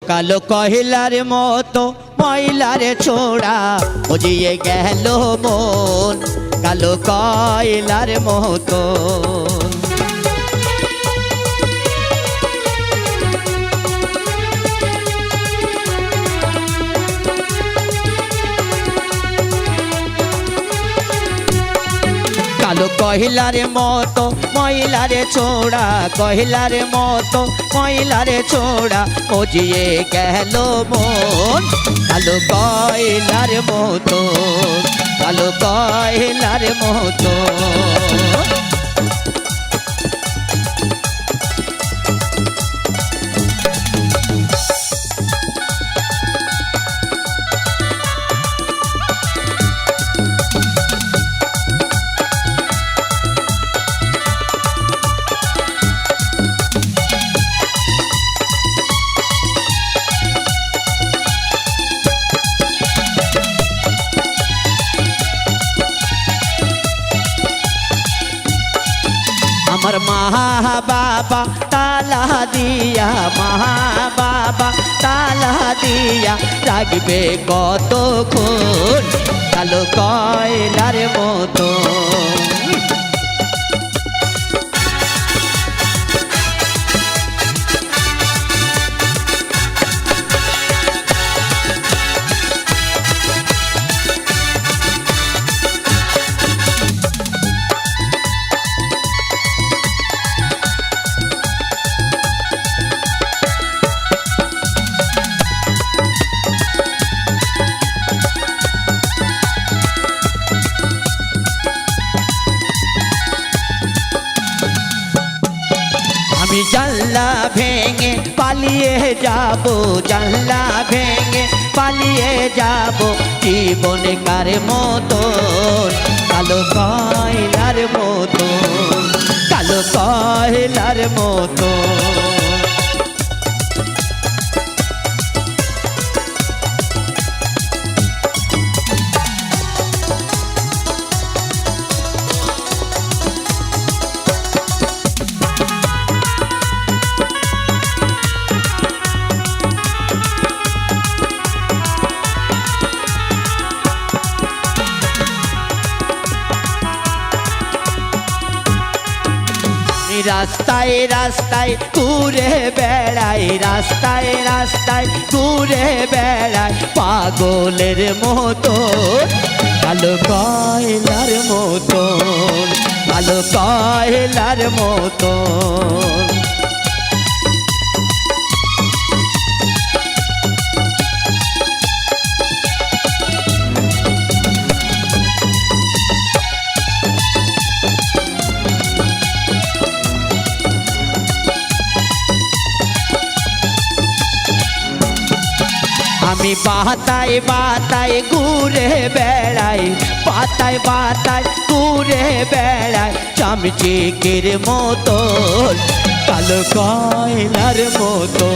কালো কয়লার মতো ময়লার ছোড়া বুঝিয়ে গেল মন কালো কয়লার মতো কালো কয়লার মতো ময়লার ছোড়া কয়লার মতো ময়লার ছোড়া বুঝিয়ে গেল মন কালো কয়লার মতো কালো কয়লার মতো আমার মা বাবা তালা দিয়া মা বাবা তালা দিয়া রাখবে কতক্ষণ কালো কয়লার মতো আমি জানলা ভেঙে পালিয়ে যাব জানলা ভেঙে পালিয়ে যাব জীবনে কার মতন কালো কয়লার মতন কালো কয়লার মতন রাস্তায় রাস্তায় ঘুরে বেড়াই রাস্তায় রাস্তায় ঘুরে বেড়াই পাগলের মতো কালো কয়লার মতো কালো কয়লার মতো আমি পাতায় পাতায় ঘুরে বেড়াই পাতায় পাতায় ঘুরে বেড়াই চামচিকের মতো কালো কয়লার মতো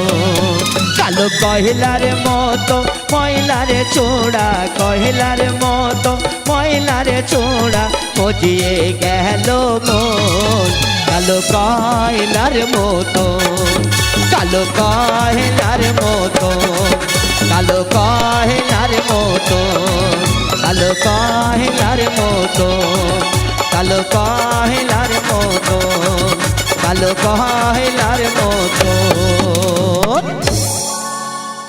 কালো কয়লার মতো ময়লার ছোড়া কয়লার মতো ময়লার ছোড়া বুঝিয়ে গেল মন কালো কয়লার মতো কালো কয়লার মতো কালো কয়লার মতো কালো কয়লার মতো কালো কয়লার মতো কালো কয়লার মতো